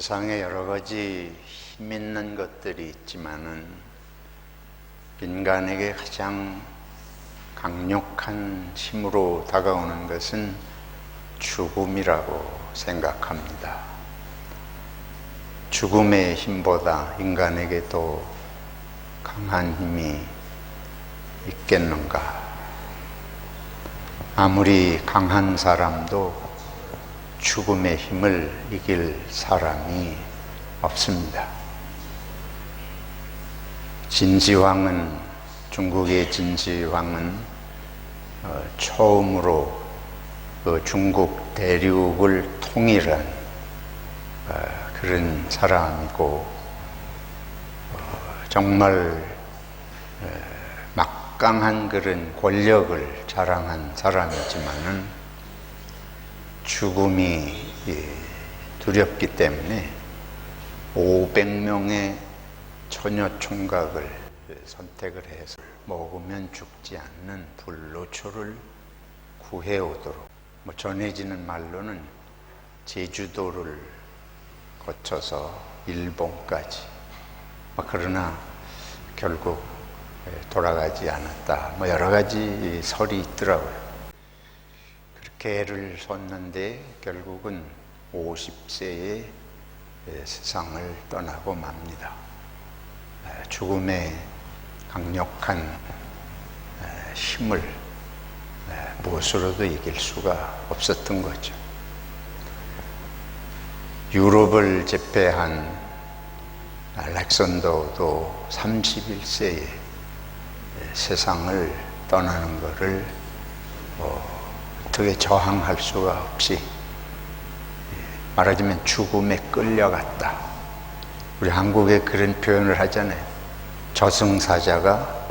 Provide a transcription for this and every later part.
세상에 여러 가지 힘 있는 것들이 있지만은 인간에게 가장 강력한 힘으로 다가오는 것은 죽음이라고 생각합니다. 죽음의 힘보다 인간에게 더 강한 힘이 있겠는가? 아무리 강한 사람도 죽음의 힘을 이길 사람이 없습니다. 중국의 진시황은 처음으로 중국 대륙을 통일한 그런 사람이고, 정말 막강한 그런 권력을 자랑한 사람이지만은 죽음이 두렵기 때문에 500명의 처녀 총각을 선택을 해서 먹으면 죽지 않는 불로초를 구해오도록, 전해지는 말로는 제주도를 거쳐서 일본까지, 그러나 결국 돌아가지 않았다, 여러 가지 설이 있더라고요. 그렇게 애를 뒀는데 결국은 50세에 세상을 떠나고 맙니다. 죽음의 강력한 힘을 무엇으로도 이길 수가 없었던 거죠. 유럽을 제패한 알렉산더도 31세에 세상을 떠나는 것을 어떻게 저항할 수가 없이, 말하자면 죽음에 끌려갔다. 우리 한국에 그런 표현을 하잖아요. 저승사자가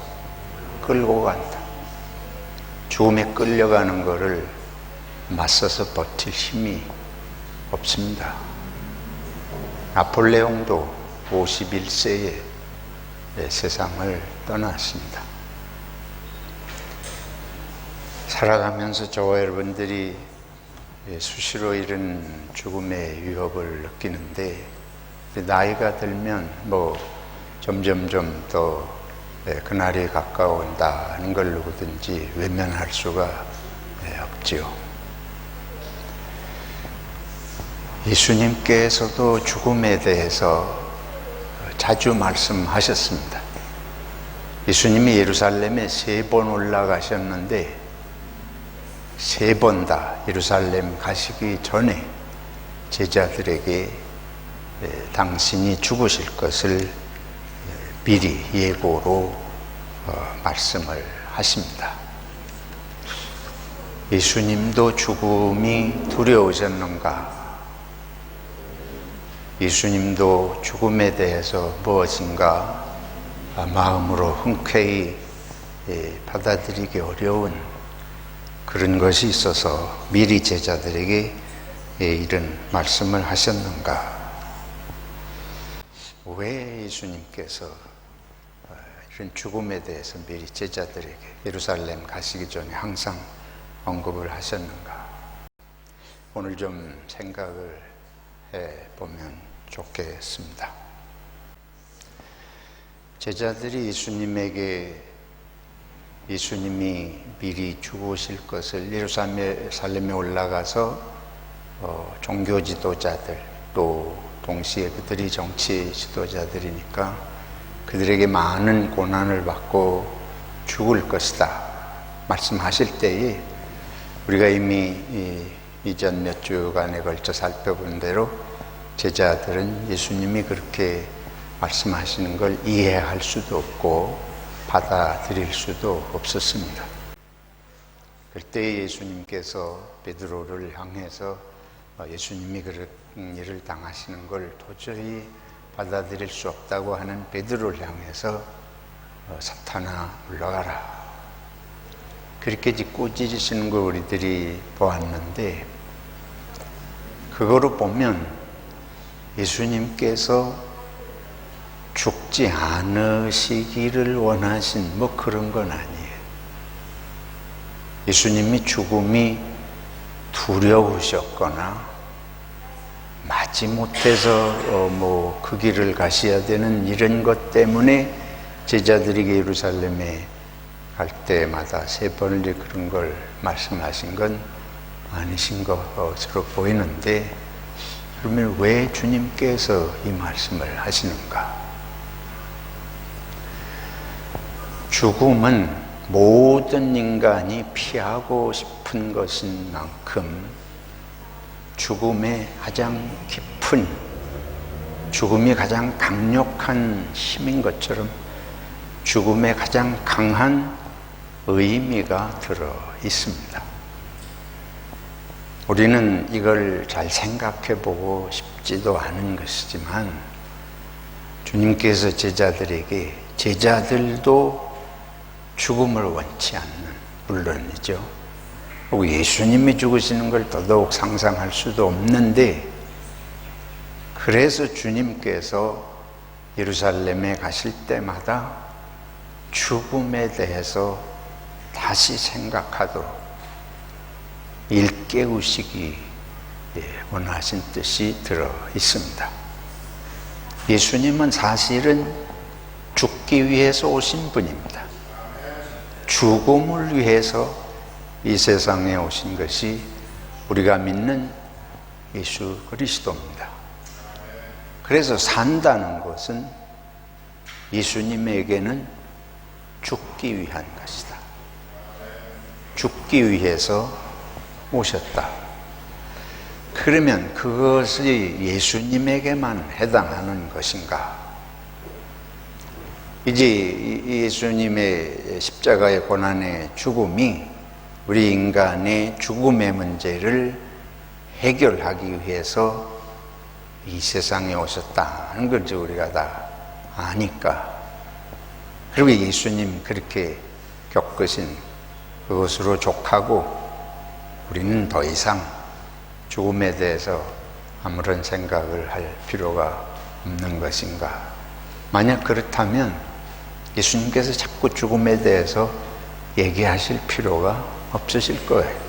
끌고 간다. 죽음에 끌려가는 것을 맞서서 버틸 힘이 없습니다. 나폴레옹도 51세에 세상을 떠났습니다. 살아가면서 저와 여러분들이 수시로 이런 죽음의 위협을 느끼는데, 나이가 들면 점점점 더 그날이 가까운다는 걸 누구든지 외면할 수가 없지요. 예수님께서도 죽음에 대해서 자주 말씀하셨습니다. 예수님이 예루살렘에 3번 올라가셨는데 3번 다 예루살렘 가시기 전에 제자들에게 당신이 죽으실 것을 미리 예고로 말씀을 하십니다. 예수님도 죽음이 두려우셨는가? 예수님도 죽음에 대해서 무엇인가 마음으로 흔쾌히 받아들이기 어려운 그런 것이 있어서 미리 제자들에게 이런 말씀을 하셨는가? 왜 예수님께서 이런 죽음에 대해서 미리 제자들에게 예루살렘 가시기 전에 항상 언급을 하셨는가? 오늘 좀 생각을 해보면 좋겠습니다. 제자들이 예수님이 미리 죽으실 것을 예루살렘에 올라가서 종교 지도자들, 또 동시에 그들이 정치 지도자들이니까 그들에게 많은 고난을 받고 죽을 것이다 말씀하실 때에, 우리가 이미 이전 몇 주간에 걸쳐 살펴본 대로 제자들은 예수님이 그렇게 말씀하시는 걸 이해할 수도 없고 받아들일 수도 없었습니다. 그때 예수님께서 베드로를 향해서 예수님이 그런 일을 당하시는 걸 도저히 받아들일 수 없다고 하는 베드로를 향해서 사탄아 물러가라, 그렇게 꾸짖으시는 걸 우리들이 보았는데, 그거로 보면 예수님께서 죽지 않으시기를 원하신 그런 건 아니에요. 예수님이 죽음이 두려우셨거나 마지못해서 그 길을 가셔야 되는 이런 것 때문에 제자들에게 예루살렘에 갈 때마다 3번을 그런 걸 말씀하신 건 아니신 것으로 보이는데, 그러면 왜 주님께서 이 말씀을 하시는가? 죽음은 모든 인간이 피하고 싶은 것인 만큼 죽음의 가장 깊은, 죽음이 가장 강력한 힘인 것처럼 죽음의 가장 강한 의미가 들어 있습니다. 우리는 이걸 잘 생각해 보고 싶지도 않은 것이지만, 주님께서 제자들도 죽음을 원치 않는, 물론이죠. 예수님이 죽으시는 걸 더더욱 상상할 수도 없는데, 그래서 주님께서 예루살렘에 가실 때마다 죽음에 대해서 다시 생각하도록 일깨우시기 원하신 뜻이 들어 있습니다. 예수님은 사실은 죽기 위해서 오신 분입니다. 죽음을 위해서 이 세상에 오신 것이 우리가 믿는 예수 그리스도입니다. 그래서 산다는 것은 예수님에게는 죽기 위한 것이다. 죽기 위해서 오셨다. 그러면 그것이 예수님에게만 해당하는 것인가? 이제 예수님의 십자가의 고난의 죽음이 우리 인간의 죽음의 문제를 해결하기 위해서 이 세상에 오셨다는 걸 우리가 다 아니까, 그리고 예수님 그렇게 겪으신 그것으로 족하고 우리는 더 이상 죽음에 대해서 아무런 생각을 할 필요가 없는 것인가? 만약 그렇다면 예수님께서 자꾸 죽음에 대해서 얘기하실 필요가 없으실 거예요.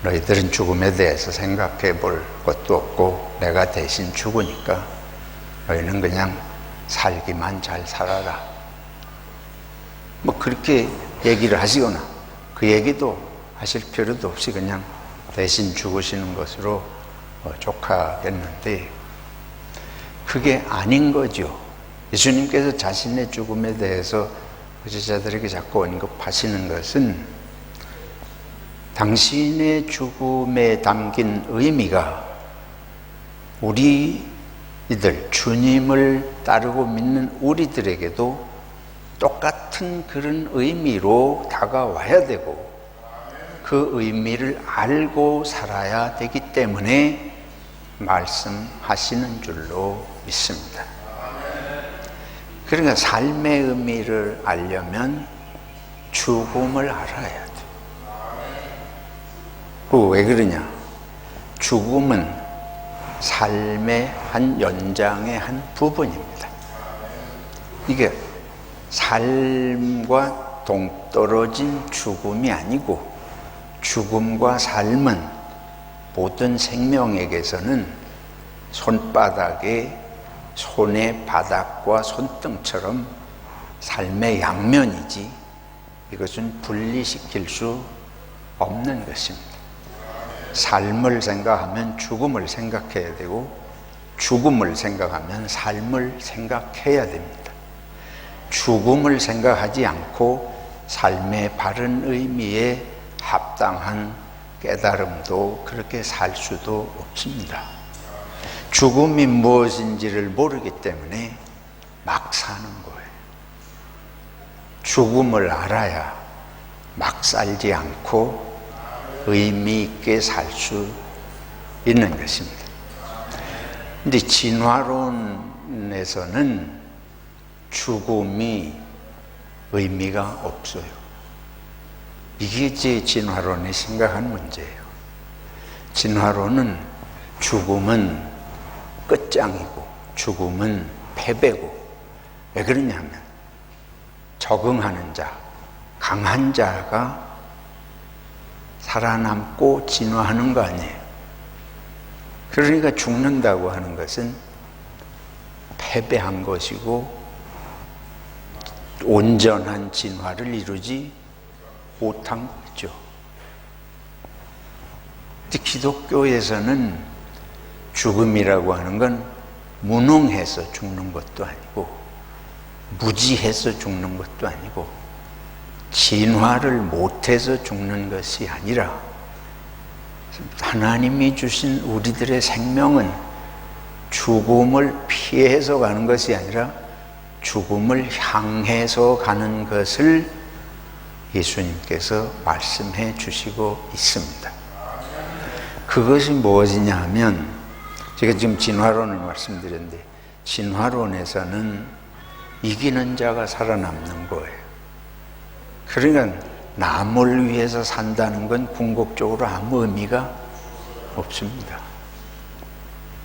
너희들은 죽음에 대해서 생각해 볼 것도 없고 내가 대신 죽으니까 너희는 그냥 살기만 잘 살아라. 그렇게 얘기를 하시거나 그 얘기도 하실 필요도 없이 그냥 대신 죽으시는 것으로 족하겠는데, 그게 아닌 거죠. 예수님께서 자신의 죽음에 대해서 제자들에게 자꾸 언급하시는 것은 당신의 죽음에 담긴 의미가 우리들, 주님을 따르고 믿는 우리들에게도 똑같은 그런 의미로 다가와야 되고, 그 의미를 알고 살아야 되기 때문에 말씀하시는 줄로 믿습니다. 그러니까 삶의 의미를 알려면 죽음을 알아야 돼. 왜 그러냐? 죽음은 삶의 한 연장의 한 부분입니다. 이게 삶과 동떨어진 죽음이 아니고, 죽음과 삶은 모든 생명에게서는 손바닥에 손의 바닥과 손등처럼 삶의 양면이지, 이것은 분리시킬 수 없는 것입니다. 삶을 생각하면 죽음을 생각해야 되고, 죽음을 생각하면 삶을 생각해야 됩니다. 죽음을 생각하지 않고 삶의 바른 의미에 합당한 깨달음도 그렇게 살 수도 없습니다. 죽음이 무엇인지를 모르기 때문에 막 사는 거예요. 죽음을 알아야 막 살지 않고 의미 있게 살 수 있는 것입니다. 근데 진화론에서는 죽음이 의미가 없어요. 이게 제 진화론이 생각한 문제예요. 진화론은 죽음은 끝장이고 죽음은 패배고, 왜 그러냐면 적응하는 자, 강한 자가 살아남고 진화하는 거 아니에요. 그러니까 죽는다고 하는 것은 패배한 것이고 온전한 진화를 이루지 못한 거죠. 기독교에서는 죽음이라고 하는 건 무능해서 죽는 것도 아니고 무지해서 죽는 것도 아니고 진화를 못해서 죽는 것이 아니라 하나님이 주신 우리들의 생명은 죽음을 피해서 가는 것이 아니라 죽음을 향해서 가는 것을 예수님께서 말씀해 주시고 있습니다. 그것이 무엇이냐 하면, 제가 지금 진화론을 말씀드렸는데, 진화론에서는 이기는 자가 살아남는 거예요. 그러니까 남을 위해서 산다는 건 궁극적으로 아무 의미가 없습니다.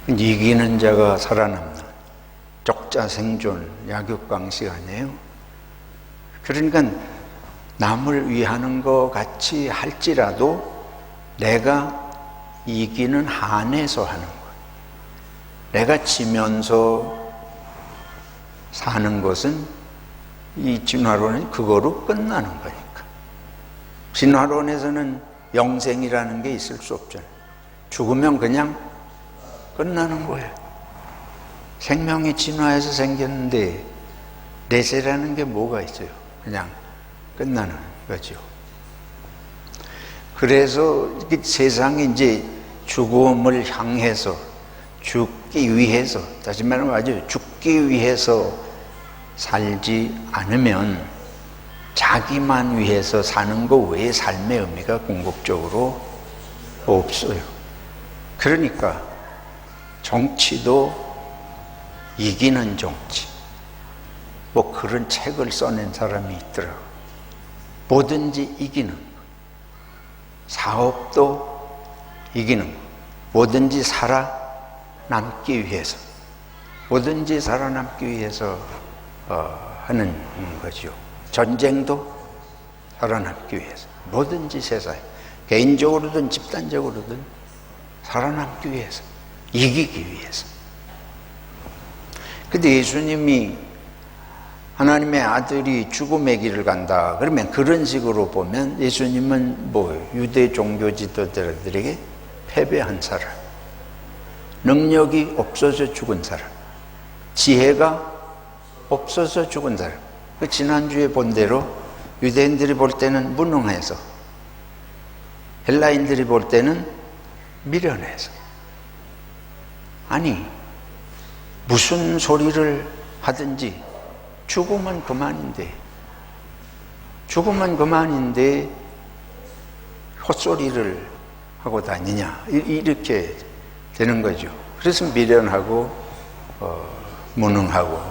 이기는 자가 살아남는 적자생존, 약육강식 아니에요? 그러니까 남을 위하는 것 같이 할지라도 내가 이기는 한에서 하는 거예요. 내가 지면서 사는 것은 이 진화론은 그거로 끝나는 거니까. 진화론에서는 영생이라는 게 있을 수 없잖아요. 죽으면 그냥 끝나는 거예요. 생명이 진화해서 생겼는데 내세라는 게 뭐가 있어요? 그냥 끝나는 거죠. 그래서 세상이 이제 죽음을 향해서 죽기 위해서, 다시 말하면 아주 죽기 위해서 살지 않으면 자기만 위해서 사는 것 외에 삶의 의미가 궁극적으로 없어요. 그러니까 정치도 이기는 정치, 뭐 그런 책을 써낸 사람이 있더라고요. 뭐든지 이기는 거. 사업도 이기는 거. 뭐든지 살아남기 위해서, 뭐든지 살아남기 위해서 하는 거죠. 전쟁도 살아남기 위해서, 뭐든지 세상에, 개인적으로든 집단적으로든 살아남기 위해서, 이기기 위해서. 근데 예수님이 하나님의 아들이 죽음의 길을 간다 그러면, 그런 식으로 보면 예수님은 뭐 유대 종교 지도자들에게 패배한 사람, 능력이 없어서 죽은 사람, 지혜가 없어서 죽은 사람. 그 지난주에 본 대로 유대인들이 볼 때는 무능해서, 헬라인들이 볼 때는 미련해서. 아니, 무슨 소리를 하든지 죽으면 그만인데, 죽으면 그만인데 헛소리를 하고 다니냐, 이렇게 되는 거죠. 그래서 미련하고 무능하고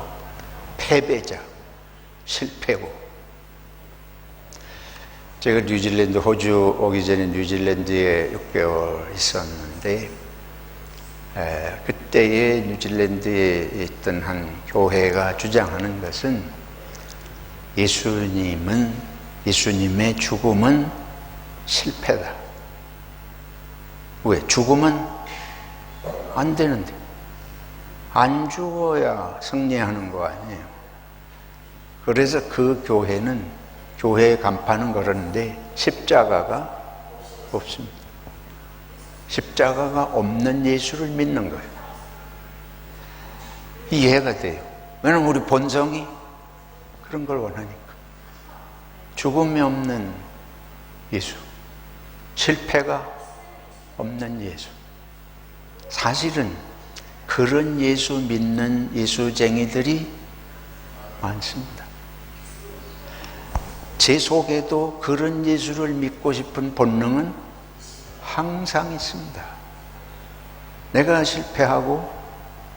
패배자, 실패고. 제가 뉴질랜드, 호주 오기 전에 뉴질랜드에 6개월 있었는데, 그때의 뉴질랜드에 있던 한 교회가 주장하는 것은 예수님의 죽음은 실패다. 왜? 죽으면 안 되는데. 안 죽어야 승리하는 거 아니에요. 그래서 그 교회는, 교회의 간판은 걸었는데 십자가가 없습니다. 십자가가 없는 예수를 믿는 거예요. 이해가 돼요. 왜냐하면 우리 본성이 그런 걸 원하니까. 죽음이 없는 예수, 실패가 없는 예수. 사실은 그런 예수 믿는 예수쟁이들이 많습니다. 제 속에도 그런 예수를 믿고 싶은 본능은 항상 있습니다. 내가 실패하고,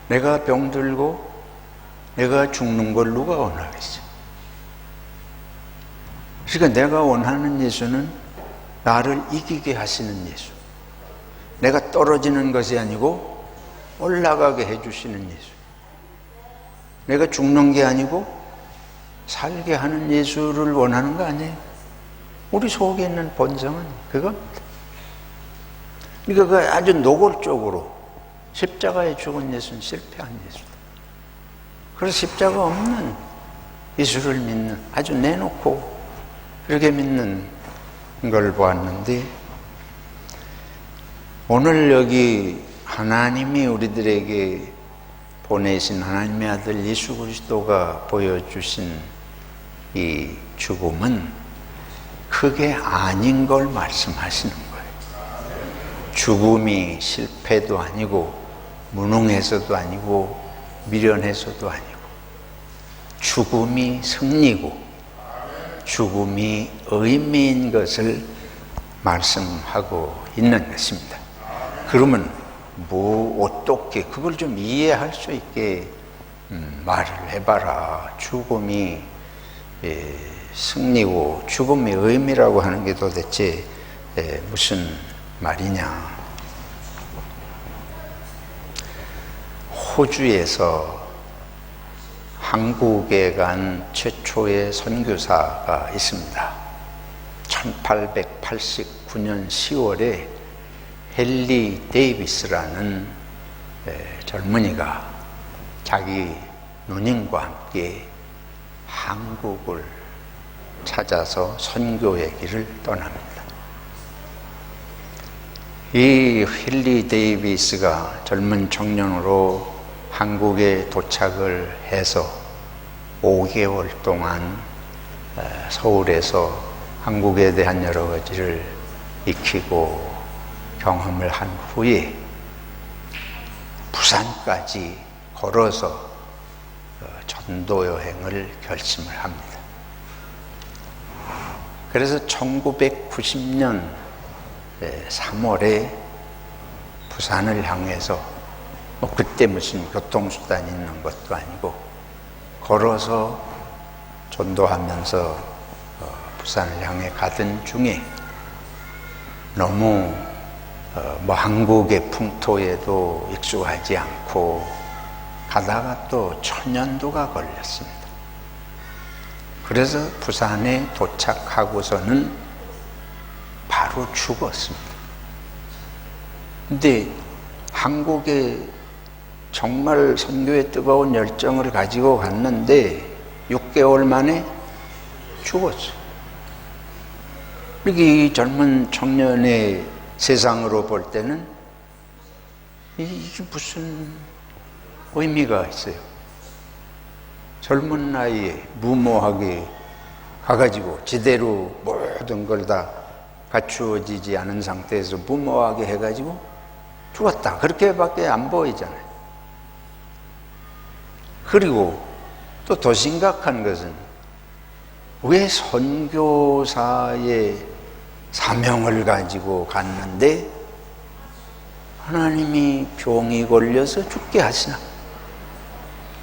내가 병들고, 내가 죽는 걸 누가 원하겠어? 그러니까 내가 원하는 예수는 나를 이기게 하시는 예수. 내가 떨어지는 것이 아니고 올라가게 해주시는 예수. 내가 죽는 게 아니고 살게 하는 예수를 원하는 거 아니에요? 우리 속에 있는 본성은 그겁니다. 그러니까 그 아주 노골적으로 십자가에 죽은 예수는 실패한 예수다. 그래서 십자가 없는 예수를 믿는, 아주 내놓고 그렇게 믿는 걸 보았는데, 오늘 여기 하나님이 우리들에게 보내신 하나님의 아들 예수 그리스도가 보여주신 이 죽음은 그게 아닌 걸 말씀하시는 거예요. 죽음이 실패도 아니고 무능해서도 아니고 미련해서도 아니고 죽음이 승리고 죽음이 의미인 것을 말씀하고 있는 것입니다. 그러면 어떻게 그걸 좀 이해할 수 있게 말을 해봐라. 죽음이 승리고 죽음의 의미라고 하는 게 도대체 무슨 말이냐. 호주에서 한국에 간 최초의 선교사가 있습니다. 1889년 10월에 헨리 데이비스라는 젊은이가 자기 누님과 함께 한국을 찾아서 선교의 길을 떠납니다. 이 헨리 데이비스가 젊은 청년으로 한국에 도착을 해서 5개월 동안 서울에서 한국에 대한 여러 가지를 익히고 경험을 한 후에 부산까지 걸어서 전도 여행을 결심을 합니다. 그래서 1990년 3월에 부산을 향해서 그때 무슨 교통수단이 있는 것도 아니고 걸어서 전도하면서 부산을 향해 가던 중에 너무 한국의 풍토에도 익숙하지 않고 가다가 또 천연두가 걸렸습니다. 그래서 부산에 도착하고서는 바로 죽었습니다. 근데 한국에 정말 선교에 뜨거운 열정을 가지고 갔는데 6개월 만에 죽었어요. 이렇게 이 젊은 청년의 세상으로 볼 때는 이게 무슨 의미가 있어요? 젊은 나이에 무모하게 가가지고 제대로 모든 걸 다 갖추어지지 않은 상태에서 무모하게 해가지고 죽었다. 그렇게밖에 안 보이잖아요. 그리고 또 더 심각한 것은 왜 선교사의 사명을 가지고 갔는데 하나님이 병이 걸려서 죽게 하시나?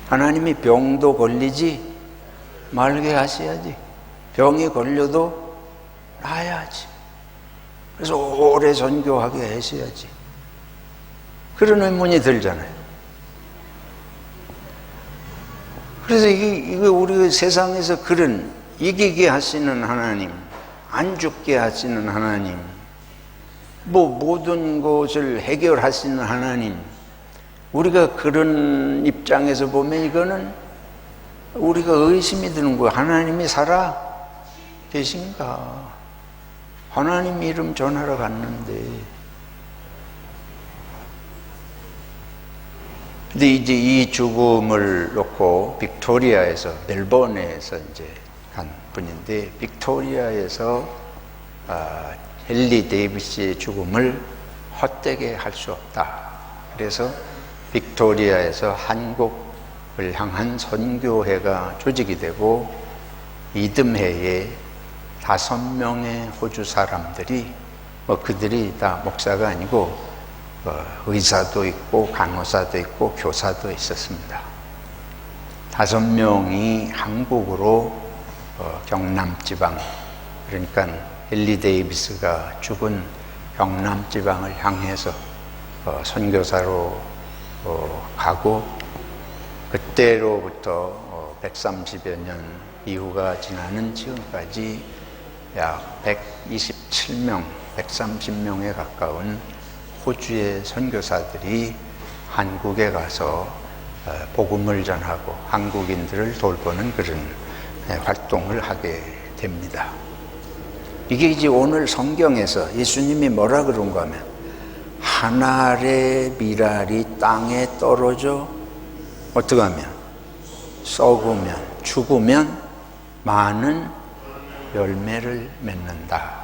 하나님이 병도 걸리지 말게 하셔야지. 병이 걸려도 나아야지. 그래서 오래 선교하게 하셔야지. 그런 의문이 들잖아요. 그래서 이게 우리 세상에서 그런 이기게 하시는 하나님, 안 죽게 하시는 하나님, 모든 것을 해결하시는 하나님, 우리가 그런 입장에서 보면 이거는 우리가 의심이 드는 거예요. 하나님이 살아 계신가? 하나님 이름 전하러 갔는데. 근데 이제 이 죽음을 놓고 빅토리아에서, 멜번에서 이제 간 분인데, 빅토리아에서 헨리 데이비스의 죽음을 헛되게 할 수 없다. 그래서 빅토리아에서 한국을 향한 선교회가 조직이 되고, 이듬해에 5명의 호주 사람들이, 그들이 다 목사가 아니고 의사도 있고 간호사도 있고 교사도 있었습니다. 5명이 한국으로 경남지방, 그러니까 헨리 데이비스가 죽은 경남지방을 향해서 선교사로 가고, 그때로부터 130여 년 이후가 지나는 지금까지 약 127명, 130명에 가까운 호주의 선교사들이 한국에 가서 복음을 전하고 한국인들을 돌보는 그런 활동을 하게 됩니다. 이게 이제 오늘 성경에서 예수님이 뭐라 그런가 하면 한 알의 밀알이 땅에 떨어져 어떻게 하면 썩으면 죽으면 많은 열매를 맺는다.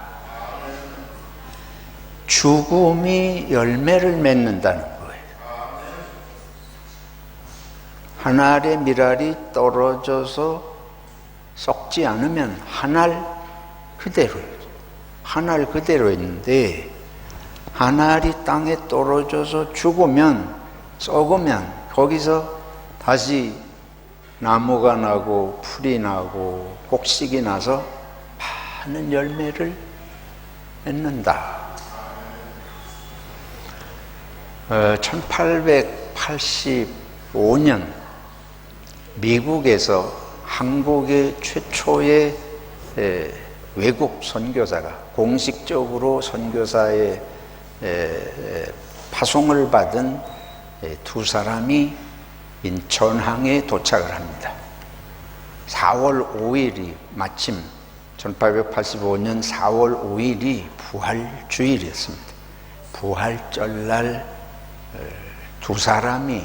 죽음이 열매를 맺는다는 거예요. 한 알의 밀알이 떨어져서 썩지 않으면 한 알 그대로예요. 한 알 그대로 있는데 한 알이 땅에 떨어져서 죽으면 썩으면 거기서 다시 나무가 나고 풀이 나고 곡식이 나서 많은 열매를 맺는다. 1885년 미국에서 한국의 최초의 외국 선교사가 공식적으로 선교사의 파송을 받은 두 사람이 인천항에 도착을 합니다. 4월 5일이 마침 1885년 4월 5일이 부활주일이었습니다. 부활절날 두 사람이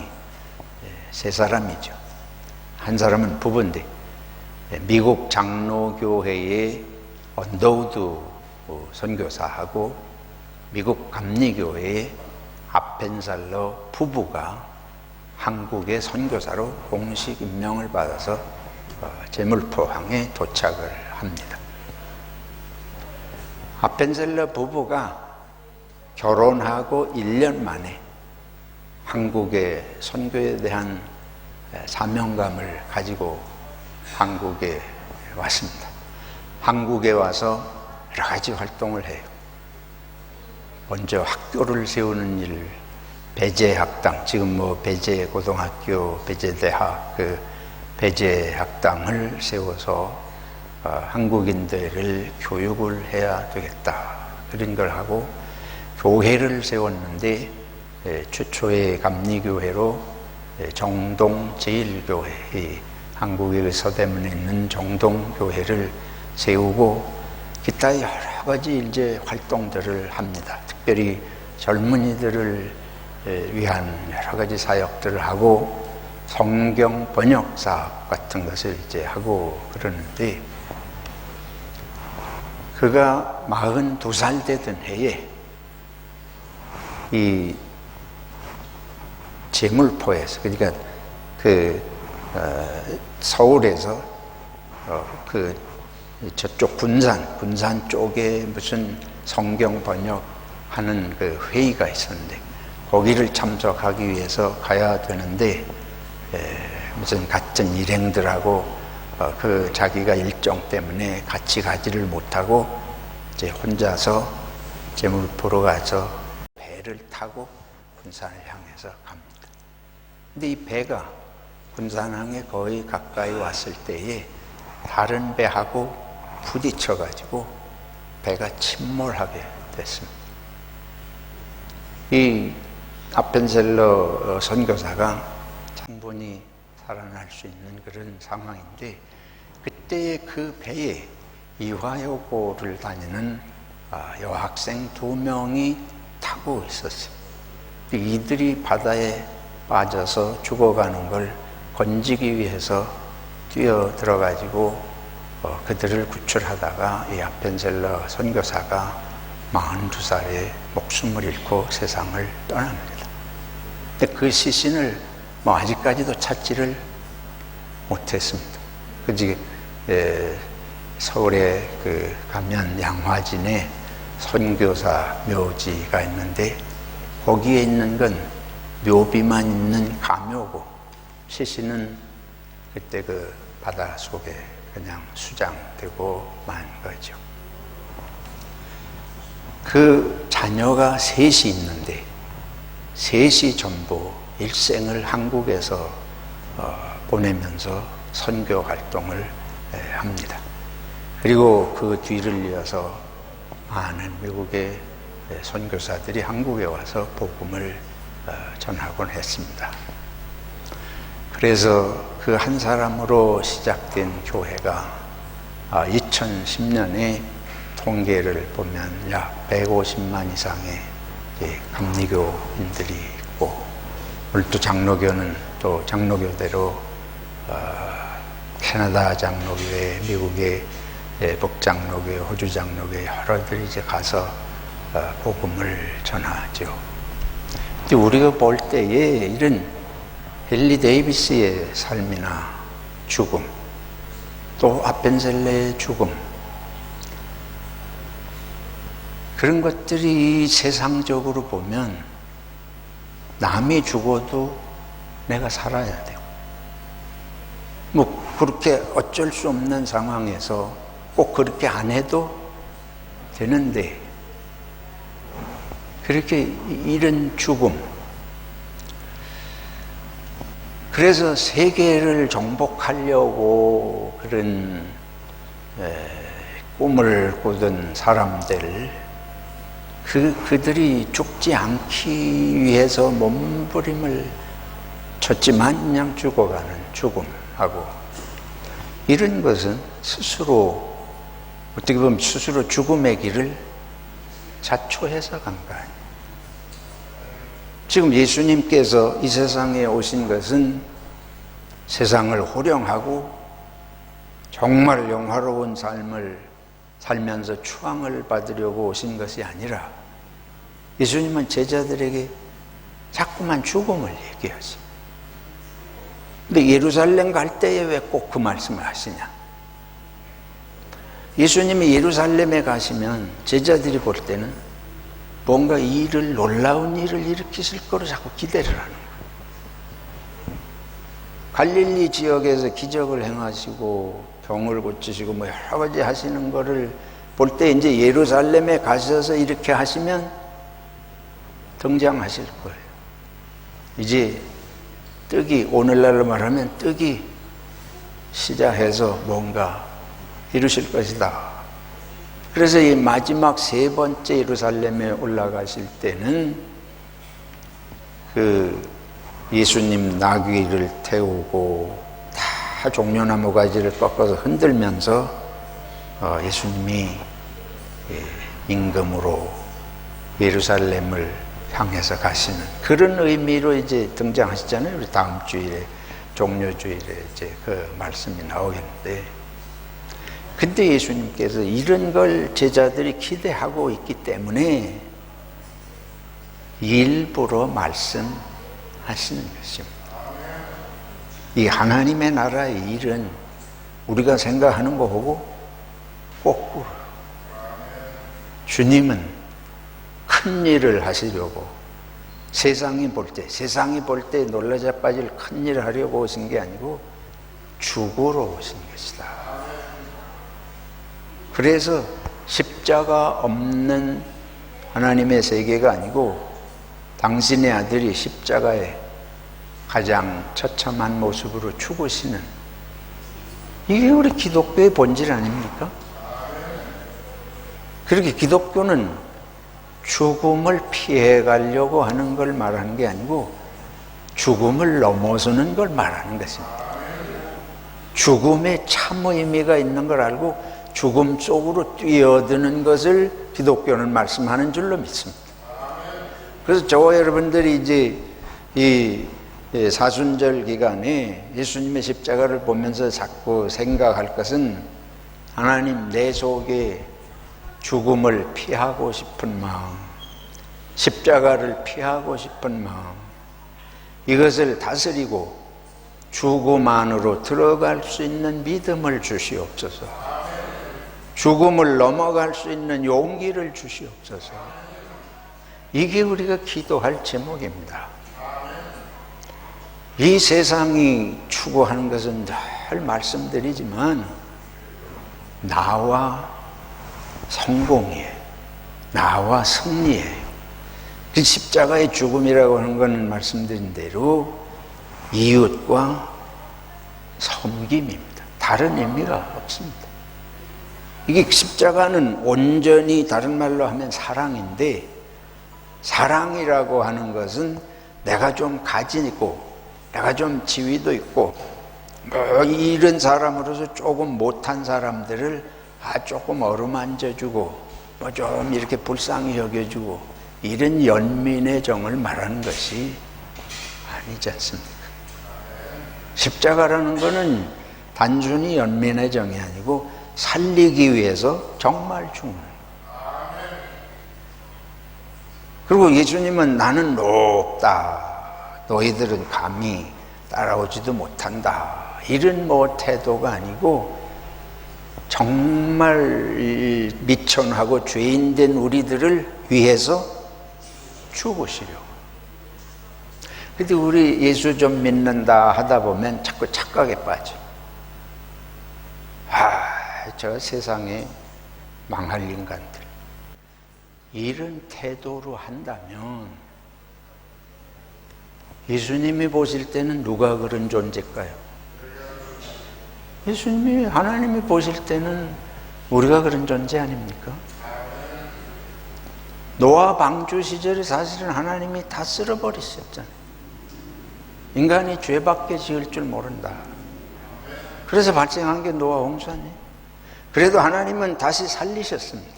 세 사람이죠. 한 사람은 부부인데 미국 장로교회의 언더우드 선교사하고 미국 감리교회의 아펜살러 부부가 한국의 선교사로 공식 임명을 받아서 제물포항에 도착을 합니다. 아펜셀러 부부가 결혼하고 1년 만에 한국의 선교에 대한 사명감을 가지고 한국에 왔습니다. 한국에 와서 여러 가지 활동을 해요. 먼저 학교를 세우는 일, 배제학당, 지금 배제고등학교, 배제대학, 배제학당을 세워서 한국인들을 교육을 해야 되겠다. 그런 걸 하고 교회를 세웠는데 최초의 감리교회로 정동제일교회, 한국의 서대문에 있는 정동교회를 세우고 기타 여러 가지 이제 활동들을 합니다. 특별히 젊은이들을 위한 여러 가지 사역들을 하고 성경 번역 사업 같은 것을 이제 하고 그러는데 그가 42살 되던 해에 이 제물포에서 그러니까 서울에서 저쪽 군산 쪽에 무슨 성경 번역하는 그 회의가 있었는데 거기를 참석하기 위해서 가야 되는데 무슨 같은 일행들하고 자기가 일정 때문에 같이 가지를 못하고 이제 혼자서 제물포로 가서 배를 타고 군산을 향해서 갑니다. 근데 이 배가 군산항에 거의 가까이 왔을 때에 다른 배하고 부딪혀 가지고 배가 침몰하게 됐습니다. 이 아펜셀러 선교사가 충분히 살아날 수 있는 그런 상황인데 그때 그 배에 이화여고를 다니는 여학생 2명이 타고 있었어요. 이들이 바다에 빠져서 죽어가는 걸 건지기 위해서 뛰어 들어가지고 그들을 구출하다가 이 아펜셀러 선교사가 42살에 목숨을 잃고 세상을 떠납니다. 근데 그 시신을 아직까지도 찾지를 못했습니다. 그지 서울에 가면 양화진에 선교사 묘지가 있는데 거기에 있는 건 묘비만 있는 가묘고 시신은 그때 바다 속에 그냥 수장되고 만 거죠. 그 자녀가 셋이 있는데 셋이 전부 일생을 한국에서 보내면서 선교 활동을 합니다. 그리고 그 뒤를 이어서 많은 미국의 선교사들이 한국에 와서 복음을 전하곤 했습니다. 그래서 그 한 사람으로 시작된 교회가 2010년에 통계를 보면 약 150만 이상의 감리교인들이 있고, 오늘 또 장로교는 또 장로교대로 캐나다 장로교회, 미국의 북장로교회, 호주 장로교회 여러들이 이제 가서 복음을 전하죠. 근데 우리가 볼 때에 이런 헨리 데이비스의 삶이나 죽음, 또 아펜셀레의 죽음, 그런 것들이 세상적으로 보면 남이 죽어도 내가 살아야 돼요. 뭐 그렇게 어쩔 수 없는 상황에서 꼭 그렇게 안 해도 되는데, 그렇게 이런 죽음, 그래서 세계를 정복하려고 그런 꿈을 꾸던 사람들, 그들이 죽지 않기 위해서 몸부림을 쳤지만 그냥 죽어가는 죽음하고, 이런 것은 스스로 어떻게 보면 스스로 죽음의 길을 자초해서 간 거 아니에요. 지금 예수님께서 이 세상에 오신 것은 세상을 호령하고 정말 영화로운 삶을 살면서 추앙을 받으려고 오신 것이 아니라, 예수님은 제자들에게 자꾸만 죽음을 얘기하지. 근데 예루살렘 갈 때에 왜 꼭 그 말씀을 하시냐? 예수님이 예루살렘에 가시면 제자들이 볼 때는 뭔가 놀라운 일을 일으키실 거로 자꾸 기대를 하는 거예요. 갈릴리 지역에서 기적을 행하시고 병을 고치시고 뭐 여러 가지 하시는 거를 볼 때 이제 예루살렘에 가셔서 이렇게 하시면 등장하실 거예요. 이제 떡이, 오늘날로 말하면 떡이 시작해서 뭔가 이루실 것이다. 그래서 이 마지막 세 번째 예루살렘에 올라가실 때는 그 예수님 나귀를 태우고 다 종려나무 가지를 꺾어서 흔들면서 예수님이 임금으로 예루살렘을 향해서 가시는 그런 의미로 이제 등장하시잖아요. 우리 다음 주일에, 종료주일에 이제 그 말씀이 나오겠는데, 근데 예수님께서 이런 걸 제자들이 기대하고 있기 때문에 일부러 말씀하시는 것입니다. 이 하나님의 나라의 일은 우리가 생각하는 거 보고 거꾸로, 주님은 큰 일을 하시려고 세상이 볼 때 놀라 자빠질 큰 일을 하려고 오신 게 아니고 죽으러 오신 것이다. 그래서 십자가 없는 하나님의 세계가 아니고 당신의 아들이 십자가에 가장 처참한 모습으로 죽으시는, 이게 우리 기독교의 본질 아닙니까? 그렇게 기독교는 죽음을 피해 가려고 하는 걸 말하는 게 아니고 죽음을 넘어서는 걸 말하는 것입니다. 죽음에 참 의미가 있는 걸 알고 죽음 속으로 뛰어드는 것을 기독교는 말씀하는 줄로 믿습니다. 그래서 저와 여러분들이 이제 이 사순절 기간에 예수님의 십자가를 보면서 자꾸 생각할 것은, 하나님, 내 속에 죽음을 피하고 싶은 마음, 십자가를 피하고 싶은 마음, 이것을 다스리고 죽음 안으로 들어갈 수 있는 믿음을 주시옵소서. 죽음을 넘어갈 수 있는 용기를 주시옵소서. 이게 우리가 기도할 제목입니다. 이 세상이 추구하는 것은 늘 말씀드리지만 나와 성공이에요. 나와 승리예요. 그 십자가의 죽음이라고 하는 것은 말씀드린 대로 이웃과 섬김입니다. 다른 의미가 없습니다. 이게 십자가는 온전히 다른 말로 하면 사랑인데, 사랑이라고 하는 것은 내가 좀 가지고 내가 좀 지위도 있고 뭐 이런 사람으로서 조금 못한 사람들을 조금 어루만져주고 뭐 좀 이렇게 불쌍히 여겨주고 이런 연민의 정을 말하는 것이 아니지 않습니까? 십자가라는 것은 단순히 연민의 정이 아니고 살리기 위해서 정말 죽는. 그리고 예수님은 나는 높다, 너희들은 감히 따라오지도 못한다, 이런 뭐 태도가 아니고 정말 미천하고 죄인된 우리들을 위해서 죽으시려고. 근데 우리 예수 좀 믿는다 하다 보면 자꾸 착각에 빠져. 저 세상에 망할 인간들, 이런 태도로 한다면 예수님이 보실 때는 누가 그런 존재일까요? 예수님이, 하나님이 보실 때는 우리가 그런 존재 아닙니까? 노아 방주 시절에 사실은 하나님이 다 쓸어버리셨잖아요. 인간이 죄밖에 지을 줄 모른다. 그래서 발생한 게 노아 홍수아니에요. 그래도 하나님은 다시 살리셨습니다.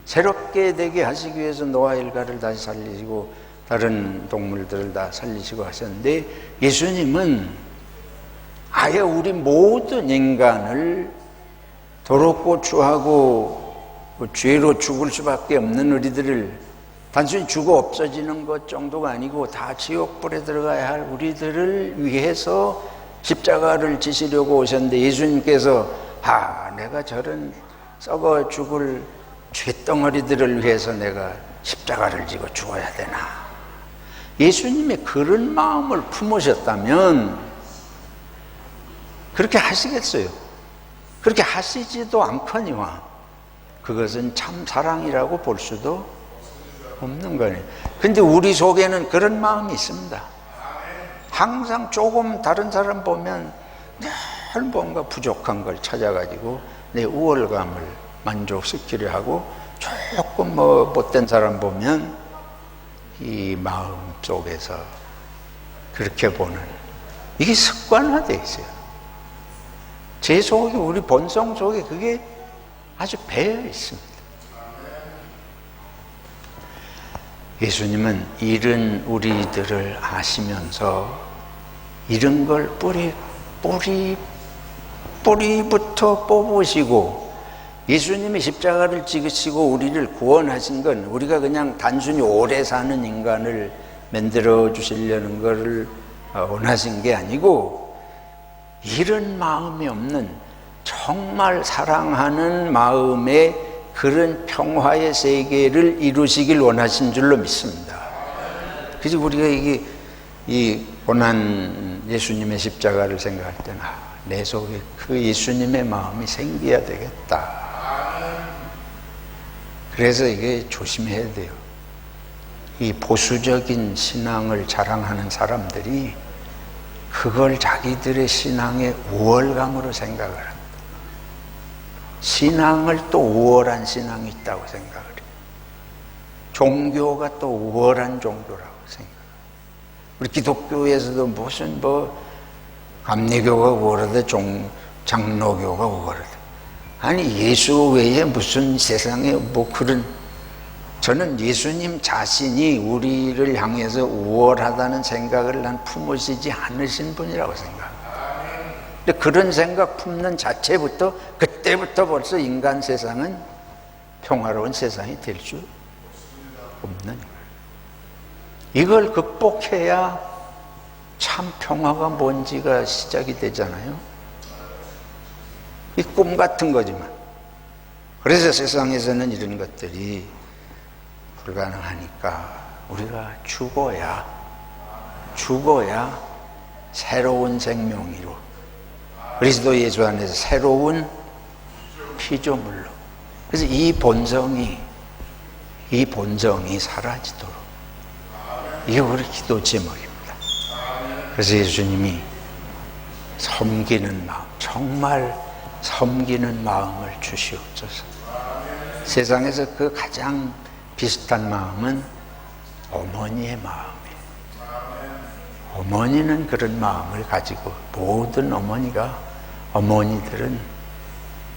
새롭게 되게 하시기 위해서 노아 일가를 다시 살리시고 다른 동물들을 다 살리시고 하셨는데, 예수님은 아예 우리 모든 인간을 더럽고 추하고 죄로 죽을 수밖에 없는 우리들을 단순히 죽어 없어지는 것 정도가 아니고 다 지옥불에 들어가야 할 우리들을 위해서 십자가를 지시려고 오셨는데, 예수님께서 내가 저런 썩어 죽을 죄덩어리들을 위해서 내가 십자가를 지고 죽어야 되나. 예수님이 그런 마음을 품으셨다면 그렇게 하시겠어요? 그렇게 하시지도 않거니와 그것은 참 사랑이라고 볼 수도 없는 거예요. 근데 우리 속에는 그런 마음이 있습니다. 항상 조금 다른 사람 보면 늘 뭔가 부족한 걸 찾아가지고 내 우월감을 만족시키려 하고, 조금 뭐 못된 사람 보면 이 마음 속에서 그렇게 보는, 이게 습관화되어 있어요. 제 속에, 우리 본성 속에 그게 아주 배어 있습니다. 예수님은 이런 우리들을 아시면서 이런 걸 뿌리부터 뽑으시고, 예수님이 십자가를 지으시고 우리를 구원하신 건 우리가 그냥 단순히 오래 사는 인간을 만들어 주시려는 것을 원하신 게 아니고, 이런 마음이 없는 정말 사랑하는 마음의 그런 평화의 세계를 이루시길 원하신 줄로 믿습니다. 그래서 우리가 이 고난 예수님의 십자가를 생각할 때는 내 속에 그 예수님의 마음이 생겨야 되겠다. 그래서 이게 조심해야 돼요. 이 보수적인 신앙을 자랑하는 사람들이 그걸 자기들의 신앙의 우월감으로 생각을 합니다. 신앙을 또 우월한 신앙이 있다고 생각을 해요. 종교가 또 우월한 종교라고 생각해요. 우리 기독교에서도 무슨 감리교가 우월하다, 장로교가 우월하다. 아니, 예수 외에 무슨 세상에 그런, 저는 예수님 자신이 우리를 향해서 우월하다는 생각을 난 품으시지 않으신 분이라고 생각합니다. 근데 그런 생각 품는 자체부터, 그때부터 벌써 인간 세상은 평화로운 세상이 될 수 없는 거예요. 이걸 극복해야 참 평화가 뭔지가 시작이 되잖아요. 이 꿈 같은 거지만. 그래서 세상에서는 이런 것들이 불가능하니까 우리가 죽어야 새로운 생명이로, 그리스도 예수 안에서 새로운 피조물로, 그래서 이 본성이 사라지도록, 이게 우리 기도 제목입니다. 그래서 예수님이 섬기는 마음, 정말 섬기는 마음을 주시옵소서. 세상에서 그 가장 비슷한 마음은 어머니의 마음이에요. 어머니는 그런 마음을 가지고, 모든 어머니들은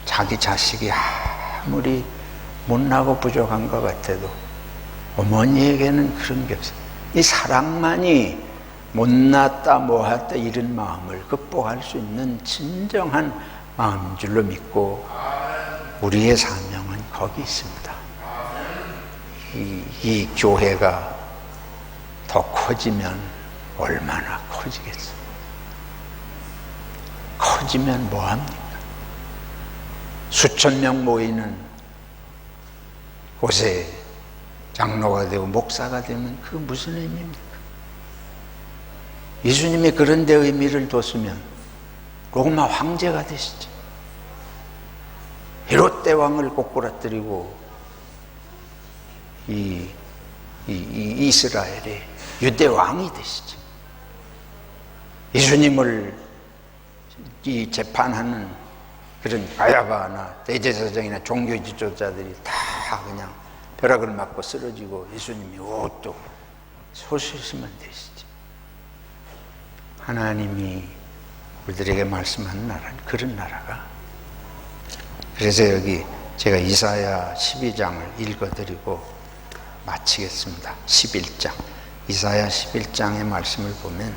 자기 자식이 아무리 못나고 부족한 것 같아도 어머니에게는 그런 게 없어요. 이 사랑만이 못났다 뭐했다 이런 마음을 극복할 수 있는 진정한 마음인 줄로 믿고, 우리의 사명은 거기 있습니다. 이 교회가 더 커지면 얼마나 커지겠어요? 커지면 뭐합니까? 수천 명 모이는 곳에 장로가 되고 목사가 되면 그 무슨 의미입니까? 예수님이 그런 데 의미를 뒀으면 로마 황제가 되시죠. 헤롯 왕을 꼬꾸라뜨리고 이 이스라엘의 유대 왕이 되시죠. 예수님을 이 재판하는 그런 가야바나 대제사장이나 종교 지도자들이 다 그냥 벼락을 맞고 쓰러지고 예수님이 또 솟으시면 되시죠. 하나님이 우리들에게 말씀하는 나라는 그런 나라가. 그래서 여기 제가 이사야 12장을 읽어드리고 마치겠습니다. 11장. 이사야 11장의 말씀을 보면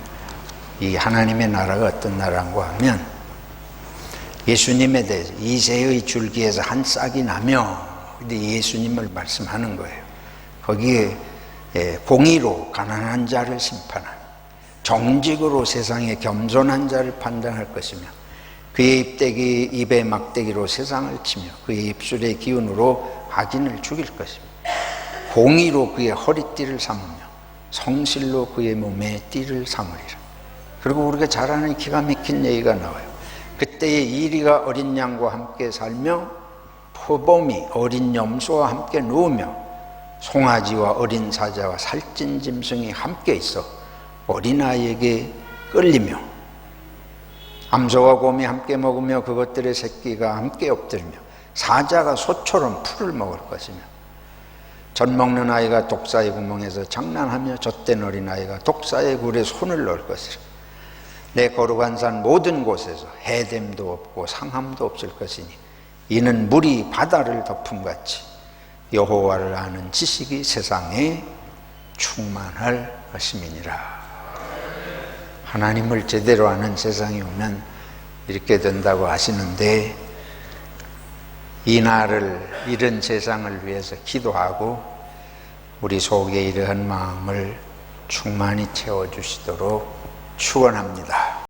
이 하나님의 나라가 어떤 나라인가 하면, 예수님에 대해서 이새의 줄기에서 한 싹이 나며, 근데 예수님을 말씀하는 거예요. 거기에 공의로 가난한 자를 심판하는, 정직으로 세상에 겸손한 자를 판단할 것이며, 그의 입에 막대기로 세상을 치며 그의 입술의 기운으로 악인을 죽일 것이며, 공의로 그의 허리띠를 삼으며 성실로 그의 몸에 띠를 삼으리라. 그리고 우리가 잘 아는 기가 막힌 얘기가 나와요. 그때에 이리가 어린 양과 함께 살며 표범이 어린 염소와 함께 누우며 송아지와 어린 사자와 살찐 짐승이 함께 있어 어린아이에게 끌리며, 암소와 곰이 함께 먹으며 그것들의 새끼가 함께 엎드리며 사자가 소처럼 풀을 먹을 것이며, 젖 먹는 아이가 독사의 구멍에서 장난하며 젖된 어린아이가 독사의 굴에 손을 넣을 것이라. 내 거룩한 산 모든 곳에서 해됨도 없고 상함도 없을 것이니 이는 물이 바다를 덮음같이 여호와를 아는 지식이 세상에 충만할 것임이니라. 하나님을 제대로 아는 세상이 오면 이렇게 된다고 하시는데, 이날을, 이런 세상을 위해서 기도하고 우리 속에 이러한 마음을 충만히 채워주시도록 축원합니다.